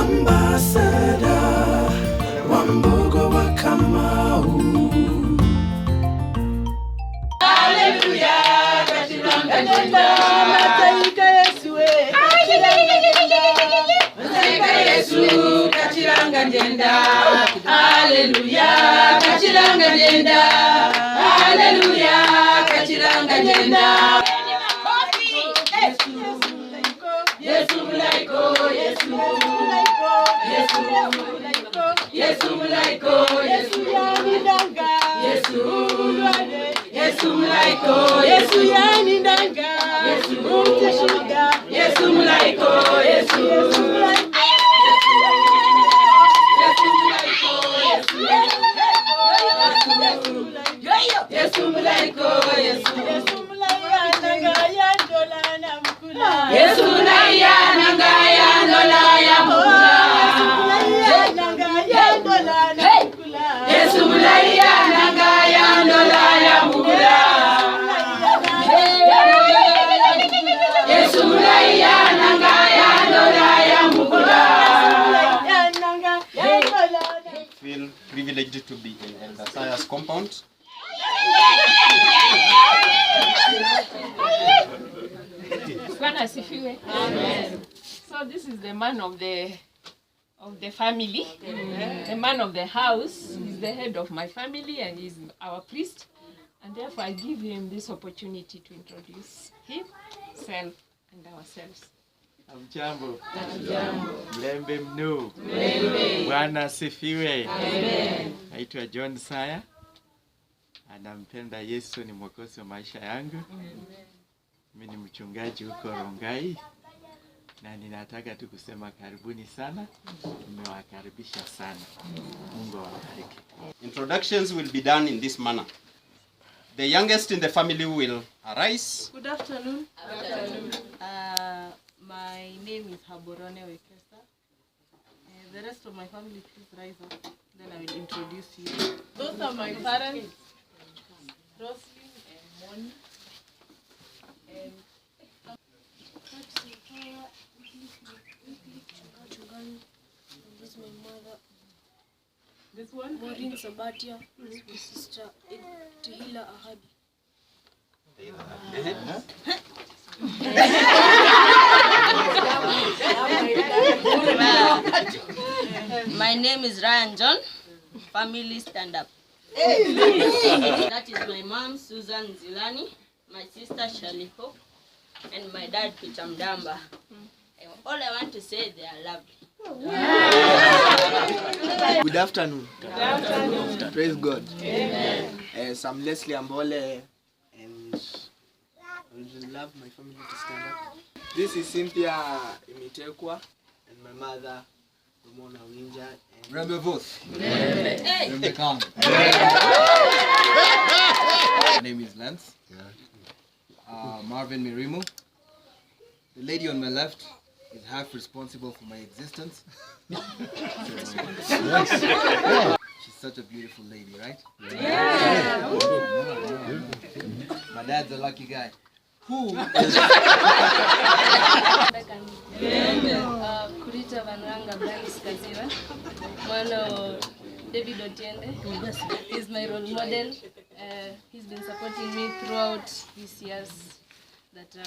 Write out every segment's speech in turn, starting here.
Ambassador Wambogo wa Kamau. Hallelujah, katiranga jenda mataika Yesu mataika Yesu katiranga jenda. Hallelujah, katiranga jenda. Hallelujah, katiranga jenda. Yesu mulaiko, Yesu mulaiko, Yesu mulaiko, Yesu mulaiko, Yesu yanindanga, Yesu Yesu mulaiko, Yesu yanindanga, Yesu muteshuga, Yesu mulaiko, Yesu mulaiko, Yesu mulaiko, Yesu mulaiko, Yesu mulaiko, yandolana mkula. Yesu na ya nanga ya ndola ya mkula. Yesu na ya nanga ya ndola ya mkula. Yesu na ya nanga ya ndola ya mkula. I feel privileged to be in the Sayas compound. Amen. So this is the man of the family, the man of the house. He's the head of my family and he's our priest, and therefore I give him this opportunity to introduce himself and ourselves. Amjambo. Mlembe mnu. Bwana asifiwe. Naitwa John Saya. Anampenda Yesu, ni mwokozi wa maisha yangu. Mimi ni mchungaji huko Rongai na ninataka tu kusema karibuni sana. Nimewakaribisha sana. Mungu awabariki. Introductions will be done in this manner. The youngest in the family will arise. Good afternoon. My name is Haborone Wekesa. The rest of my family, please rise up. Then I will introduce you. Those are my parents, Roslyn and Moni. This is my mother. This one? Maureen Sabatia. This is my sister Tehila Ahadi. My name is Ryan John. Family stand up. That is my mom Susan Zilani, my sister Shirley Hope, and my dad Peter Mdamba. All I want to say, they are lovely. Good afternoon. Good afternoon. Praise God. Amen. I'm Leslie Ambole, and I would love my family to stand up. This is Cynthia Imitekwa, and my mother, Ramona Winja. Remember both. Hey. My name is Lance. Marvin Mirimu. The lady on my left is half responsible for my existence. She's such a beautiful lady, right? Yeah. My dad's a lucky guy. Who is Kurita Vanranga Brands Kaziwa. Mano David Otiende is my role model. He's been supporting me throughout these years that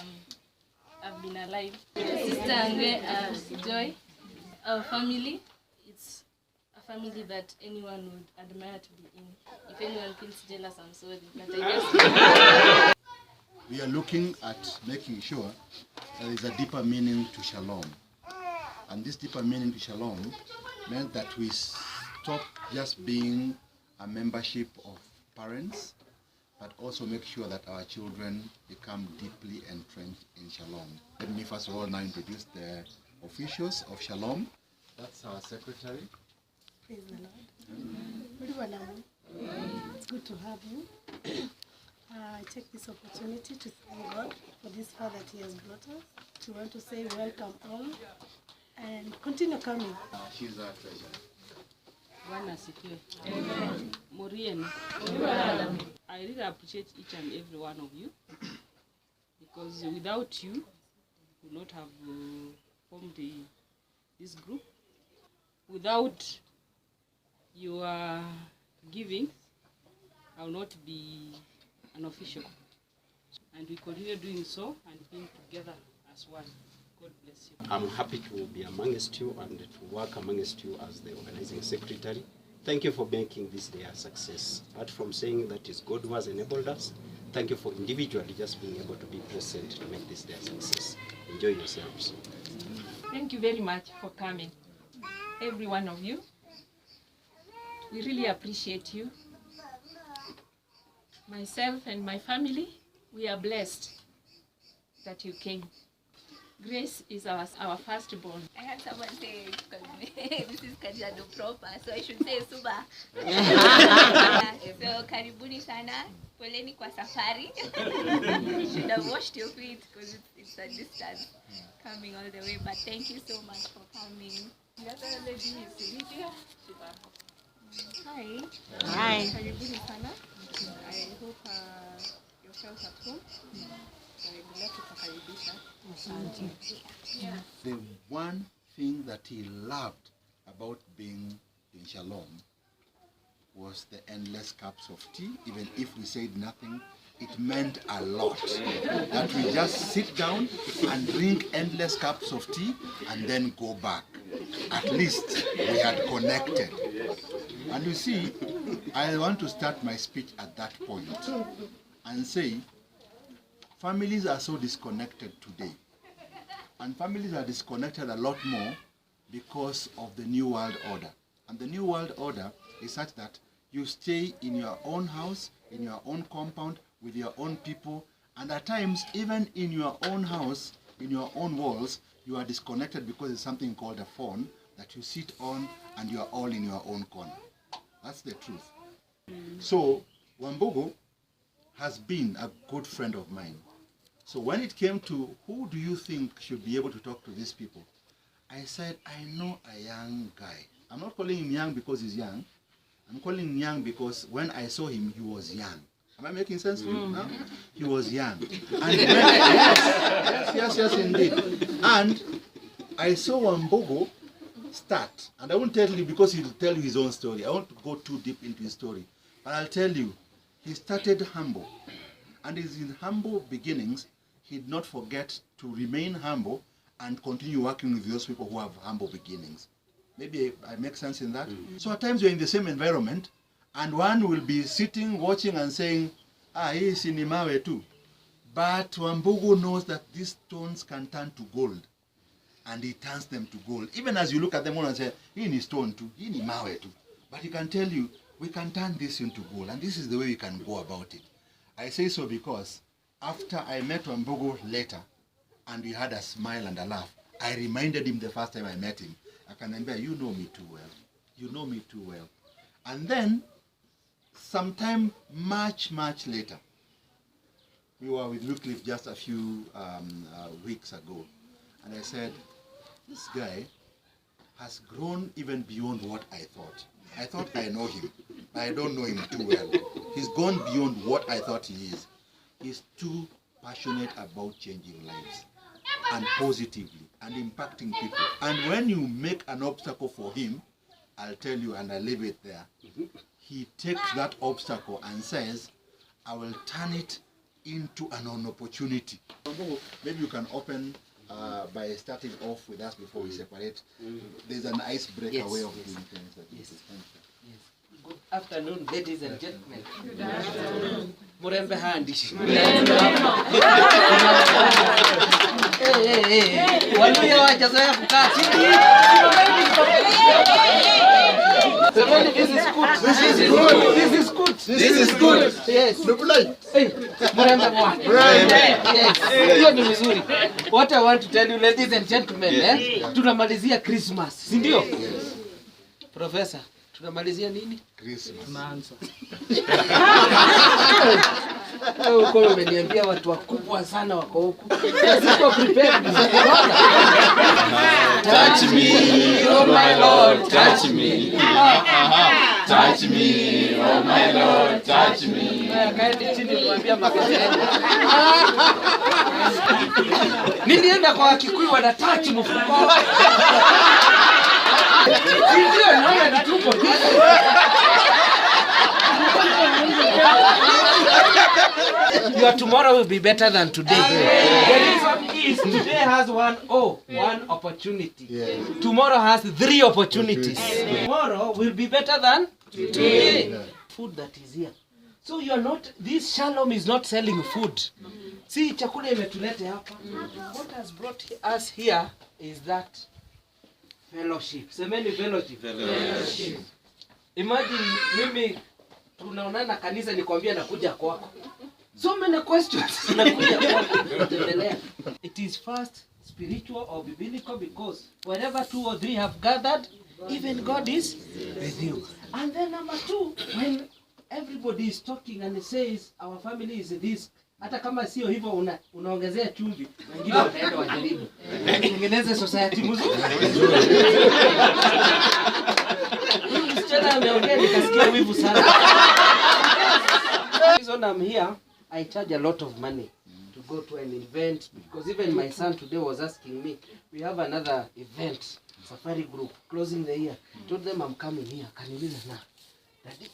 I've been alive. Sister Angwe Joy, our family, it's a family that anyone would admire to be in. If anyone feels jealous, I'm sorry, but I guess we are looking at making sure there is a deeper meaning to Shalom. And this deeper meaning to Shalom meant that we stop just being a membership of parents, but also make sure that our children become deeply entrenched in Shalom. Let me first of all now introduce the officials of Shalom. That's our secretary. Praise the Lord. It's good to have you. I take this opportunity to thank God for this far that He has brought us. To want to say welcome all and continue coming. She's our treasurer. Amen. Maureen, I really appreciate each and every one of you, because without you, we would not have formed this group. Without your giving, I will not be an official. And we continue doing so and being together as one. God bless you. I'm happy to be amongst you and to work amongst you as the organizing secretary. Thank you for making this day a success. Apart from saying that is God who has enabled us, thank you for individually just being able to be present to make this day a success. Enjoy yourselves. Thank you very much for coming, every one of you. We really appreciate you. Myself and my family, we are blessed that you came. Grace is our firstborn. I had someone say, this is Kajiado proper, so I should say Suba. So karibuni sana, poleni kwa safari. You should have washed your feet because it's a distance coming all the way, but thank you so much for coming. The other lady is Lydia. Hi. Hi. Karibuni sana. I hope yourselves at home. The one thing that he loved about being in Shalom was the endless cups of tea. Even if we said nothing, it meant a lot. That we just sit down and drink endless cups of tea and then go back. At least we had connected. And you see, I want to start my speech at that point and say, families are so disconnected today. And families are disconnected a lot more because of the New World Order. And the New World Order is such that you stay in your own house, in your own compound, with your own people, and at times, even in your own house, in your own walls, you are disconnected because there's something called a phone that you sit on and you are all in your own corner. That's the truth. So, Wambugu has been a good friend of mine. So when it came to who do you think should be able to talk to these people, I said, I know a young guy. I'm not calling him young because he's young. I'm calling him young because when I saw him, he was young. Am I making sense to you now? He was young. And when, yes, indeed. And I saw Wambugu start. And I won't tell you because he'll tell you his own story. I won't go too deep into his story. But I'll tell you, he started humble. And in humble beginnings, he did not forget to remain humble and continue working with those people who have humble beginnings. Maybe I make sense in that? So at times you're in the same environment, and one will be sitting, watching, and saying, he is in Imawe too. But Wambugu knows that these stones can turn to gold, and he turns them to gold. Even as you look at them all and say, he in stone too, he in Imawe too. But he can tell you, we can turn this into gold, and this is the way we can go about it. I say so because after I met Wambugu later, and we had a smile and a laugh, I reminded him the first time I met him, I can remember, you know me too well. You know me too well. And then, sometime much later, we were with Wycliffe just a few weeks ago, and I said, this guy has grown even beyond what I thought. I thought I know him, but I don't know him too well. He's gone beyond what I thought he is. He's too passionate about changing lives, and positively, and impacting people. And when you make an obstacle for him, I'll tell you, and I leave it there, he takes that obstacle and says, I will turn it into an opportunity. Maybe you can open by starting off with us before we separate. There's an icebreaker way of doing things. Yes. Good afternoon, ladies and gentlemen. Good afternoon. Murembe handi. Waluya wajazoea kukaa chini. This is good. This is good. This is good. This is good. Yes. Murembe bwana. Yes. Hiyo ni vizuri. What I want to tell you, ladies and gentlemen, tunamalizia Christmas, si ndio? Professor, tunamalizia nini? Christmas. Tunaanza. Uko umeniambia watu wakubwa sana wako huku. Siko prepared. Touch me, oh my Lord, touch me. Touch me, oh my Lord, touch me. Kaeni chini niwaambia makelele. Nilienda kwa Kikuyu wana touch mfuko. your tomorrow will be better than today. The reason is today has one opportunity. Tomorrow has 3 opportunities. Tomorrow will be better than today. Food that is here. So you are not, this Shalom is not selling food. See, chakula imetulete hapa. What has brought us here is that fellowship. Semeni fellowship. Fellowship. Imagine mimi tunaonana kanisa nikwambia nakuja kwako. So many questions. Nakuja kwako. It is first spiritual or biblical because wherever 2 or 3 have gathered, even God is with you. And then number 2, when everybody is talking and says our family is this, hata kama sio hivyo unaongezea chumvi, wengine wataenda wajaribu. Tengeneze society mzuri. Msichana ameongea nikasikia wivu sana. So I'm here, I charge a lot of money to go to an event because even my son today was asking me, we have another event, safari group, closing the year. I told them I'm coming here. Kaniuliza na, Daddy,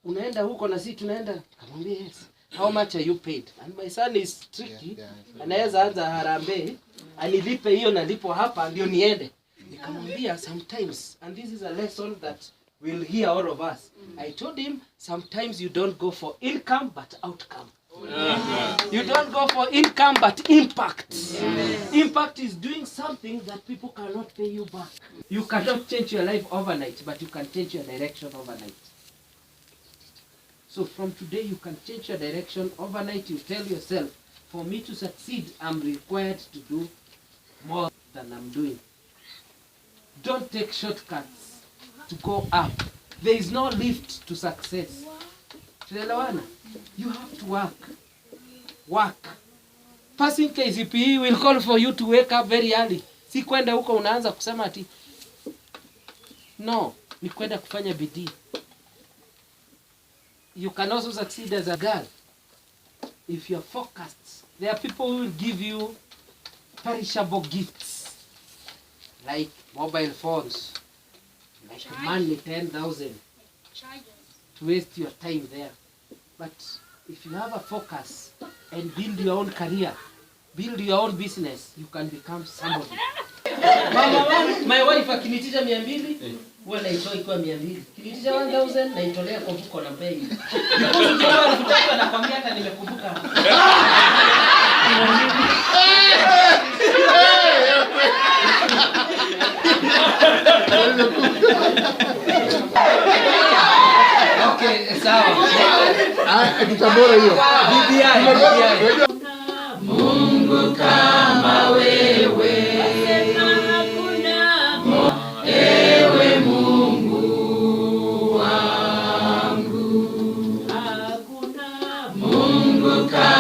unaenda huko na sisi tunaenda? Kamwambia yes. How much are you paid? And my son is tricky. Anaweza anza harambee, anilipe hiyo na lipo hapa ndio niende. Nikamwambia sometimes, and this is a lesson that will hear all of us. I told him sometimes you don't go for income but outcome. You don't go for income but impact. Impact is doing something that people cannot pay you back. You cannot change your life overnight, but you can change your direction overnight. So from today you can change your direction overnight. You tell yourself, for me to succeed, I'm required to do more than I'm doing. Don't take shortcuts to go up. There is no lift to success. You have to work. Work. Passing KCPE will call for you to wake up very early. Si kwenda huko unaanza kusema ati. No, ni kwenda kufanya bidii. You can also succeed as a girl if you're focused. There are people who will give you perishable gifts like mobile phones, like money 10,000 to waste your time there. But if you have a focus and build your own career, build your own business, you can become somebody. My wife akinitisha 200, huwa naitoa ikiwa 200. Kinitisha 1000 naitolea kwa mfuko na bei. Because ukiwa mfuko anakuambia hata nimekumbuka. Okay, sawa. Tutabora hiyo. BBI. Mungu kama wewe. Ewe Mungu wangu. Mungu kama